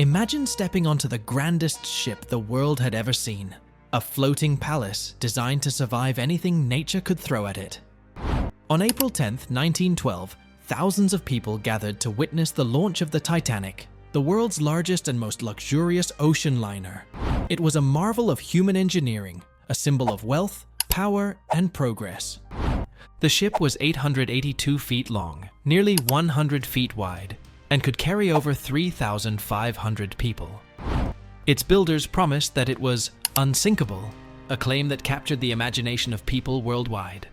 Imagine stepping onto the grandest ship the world had ever seen. A floating palace designed to survive anything nature could throw at it. On April 10th, 1912, thousands of people gathered to witness the launch of the Titanic, the world's largest and most luxurious ocean liner. It was a marvel of human engineering, a symbol of wealth, power, and progress. The ship was 882 feet long, nearly 100 feet wide, and could carry over 3,500 people. Its builders promised that it was unsinkable, a claim that captured the imagination of people worldwide.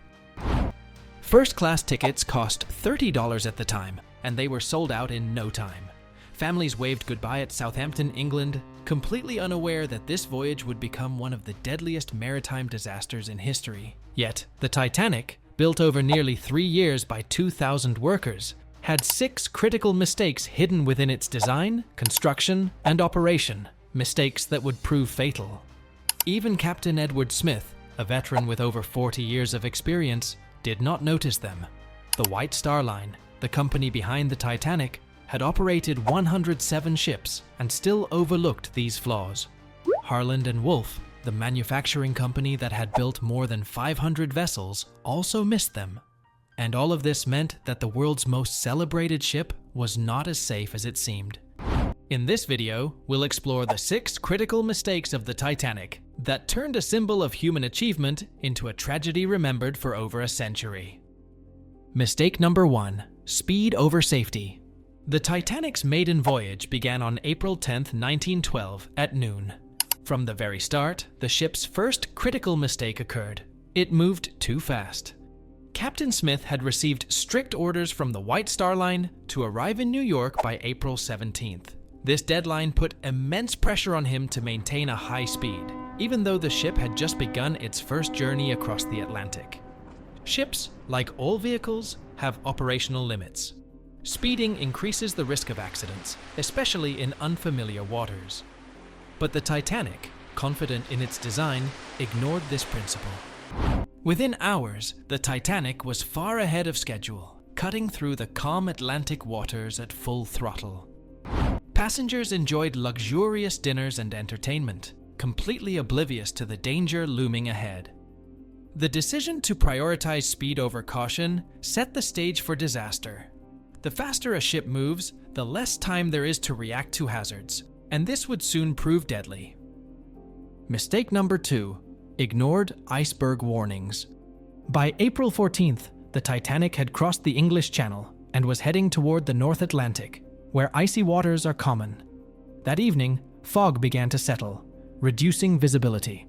First-class tickets cost $30 at the time, and they were sold out in no time. Families waved goodbye at Southampton, England, completely unaware that this voyage would become one of the deadliest maritime disasters in history. Yet, the Titanic, built over nearly 3 years by 2,000 workers, had 6 critical mistakes hidden within its design, construction, and operation, mistakes that would prove fatal. Even Captain Edward Smith, a veteran with over 40 years of experience, did not notice them. The White Star Line, the company behind the Titanic, had operated 107 ships and still overlooked these flaws. Harland and Wolff, the manufacturing company that had built more than 500 vessels, also missed them. And all of this meant that the world's most celebrated ship was not as safe as it seemed. In this video, we'll explore the 6 critical mistakes of the Titanic that turned a symbol of human achievement into a tragedy remembered for over a century. Mistake number 1: speed over safety. The Titanic's maiden voyage began on April 10, 1912 at noon. From the very start, the ship's first critical mistake occurred. It moved too fast. Captain Smith had received strict orders from the White Star Line to arrive in New York by April 17th. This deadline put immense pressure on him to maintain a high speed, even though the ship had just begun its first journey across the Atlantic. Ships, like all vehicles, have operational limits. Speeding increases the risk of accidents, especially in unfamiliar waters. But the Titanic, confident in its design, ignored this principle. Within hours, the Titanic was far ahead of schedule, cutting through the calm Atlantic waters at full throttle. Passengers enjoyed luxurious dinners and entertainment, completely oblivious to the danger looming ahead. The decision to prioritize speed over caution set the stage for disaster. The faster a ship moves, the less time there is to react to hazards, and this would soon prove deadly. Mistake number 2: ignored iceberg warnings. By April 14th, the Titanic had crossed the English Channel and was heading toward the North Atlantic, where icy waters are common. That evening, fog began to settle, reducing visibility.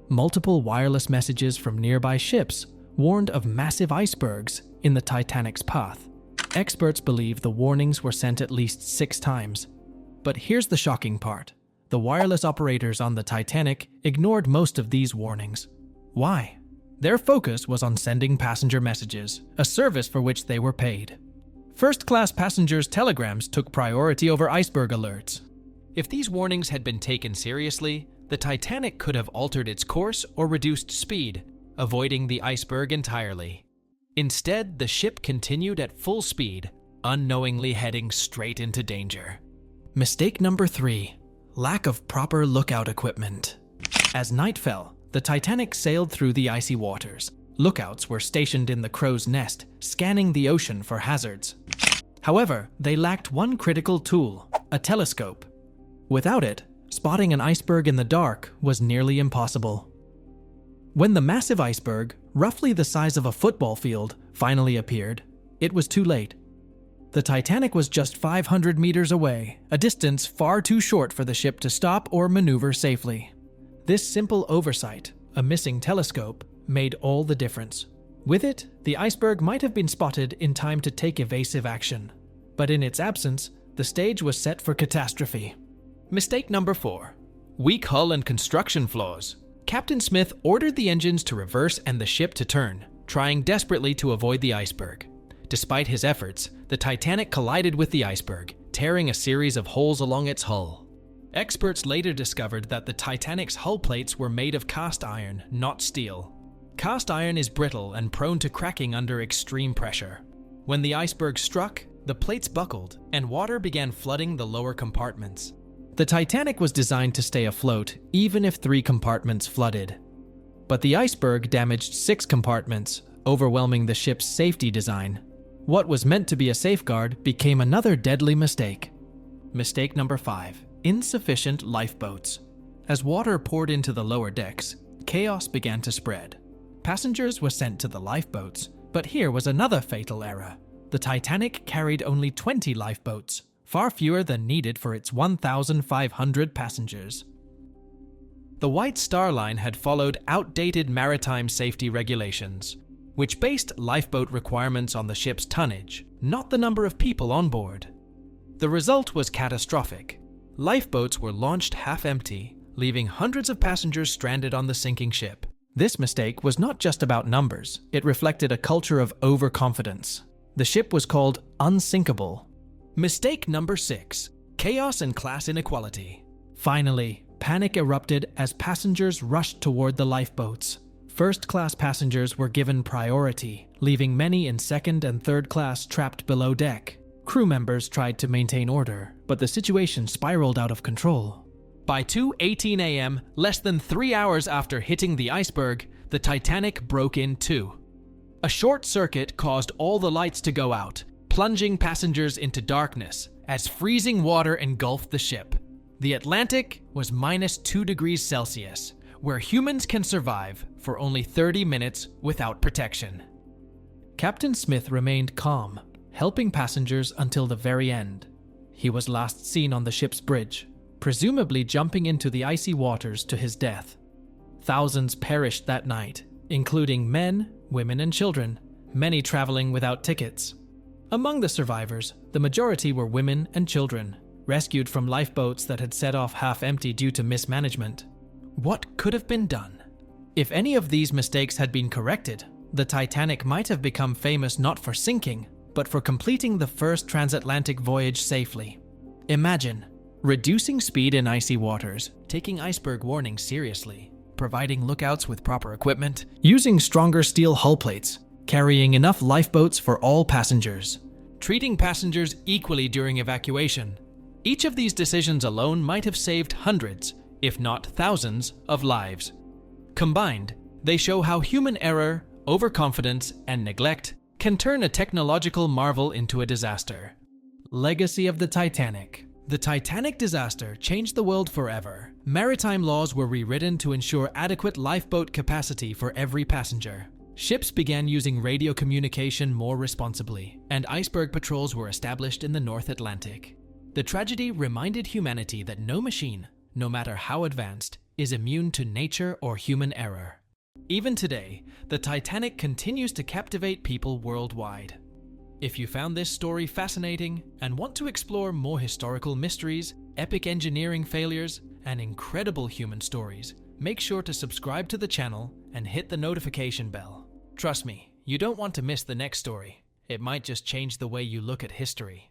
Multiple wireless messages from nearby ships warned of massive icebergs in the Titanic's path. Experts believe the warnings were sent at least 6 times. But here's the shocking part. The wireless operators on the Titanic ignored most of these warnings. Why? Their focus was on sending passenger messages, a service for which they were paid. First-class passengers' telegrams took priority over iceberg alerts. If these warnings had been taken seriously, the Titanic could have altered its course or reduced speed, avoiding the iceberg entirely. Instead, the ship continued at full speed, unknowingly heading straight into danger. Mistake number 3: lack of proper lookout equipment. As night fell, the Titanic sailed through the icy waters. Lookouts were stationed in the crow's nest, scanning the ocean for hazards. However, they lacked one critical tool: a telescope. Without it, spotting an iceberg in the dark was nearly impossible. When the massive iceberg, roughly the size of a football field, finally appeared, it was too late. The Titanic was just 500 meters away, a distance far too short for the ship to stop or maneuver safely. This simple oversight, a missing telescope, made all the difference. With it, the iceberg might have been spotted in time to take evasive action. But in its absence, the stage was set for catastrophe. Mistake number 4: weak hull and construction flaws. Captain Smith ordered the engines to reverse and the ship to turn, trying desperately to avoid the iceberg. Despite his efforts, the Titanic collided with the iceberg, tearing a series of holes along its hull. Experts later discovered that the Titanic's hull plates were made of cast iron, not steel. Cast iron is brittle and prone to cracking under extreme pressure. When the iceberg struck, the plates buckled, and water began flooding the lower compartments. The Titanic was designed to stay afloat even if 3 compartments flooded. But the iceberg damaged 6 compartments, overwhelming the ship's safety design. What was meant to be a safeguard became another deadly mistake. Mistake number 5. Insufficient lifeboats. As water poured into the lower decks, chaos began to spread. Passengers were sent to the lifeboats, but here was another fatal error. The Titanic carried only 20 lifeboats, far fewer than needed for its 1,500 passengers. The White Star Line had followed outdated maritime safety regulations, which based lifeboat requirements on the ship's tonnage, not the number of people on board. The result was catastrophic. Lifeboats were launched half-empty, leaving hundreds of passengers stranded on the sinking ship. This mistake was not just about numbers, it reflected a culture of overconfidence. The ship was called Unsinkable. Mistake number 6. Chaos and class inequality. Finally, panic erupted as passengers rushed toward the lifeboats. First-class passengers were given priority, leaving many in second and third class trapped below deck. Crew members tried to maintain order, but the situation spiraled out of control. By 2:18 a.m., less than 3 hours after hitting the iceberg, the Titanic broke in two. A short circuit caused all the lights to go out, plunging passengers into darkness as freezing water engulfed the ship. The Atlantic was -2 degrees Celsius, where humans can survive for only 30 minutes without protection. Captain Smith remained calm, helping passengers until the very end. He was last seen on the ship's bridge, presumably jumping into the icy waters to his death. Thousands perished that night, including men, women, and children, many traveling without tickets. Among the survivors, the majority were women and children, rescued from lifeboats that had set off half-empty due to mismanagement. What could have been done? If any of these mistakes had been corrected, the Titanic might have become famous not for sinking, but for completing the first transatlantic voyage safely. Imagine reducing speed in icy waters, taking iceberg warnings seriously, providing lookouts with proper equipment, using stronger steel hull plates, carrying enough lifeboats for all passengers, treating passengers equally during evacuation. Each of these decisions alone might have saved hundreds, if not thousands, of lives. Combined, they show how human error, overconfidence, and neglect can turn a technological marvel into a disaster. Legacy of the Titanic. The Titanic disaster changed the world forever. Maritime laws were rewritten to ensure adequate lifeboat capacity for every passenger. Ships began using radio communication more responsibly, and iceberg patrols were established in the North Atlantic. The tragedy reminded humanity that no machine, no matter how advanced, is immune to nature or human error. Even today, the Titanic continues to captivate people worldwide. If you found this story fascinating and want to explore more historical mysteries, epic engineering failures, and incredible human stories, make sure to subscribe to the channel and hit the notification bell. Trust me, you don't want to miss the next story. It might just change the way you look at history.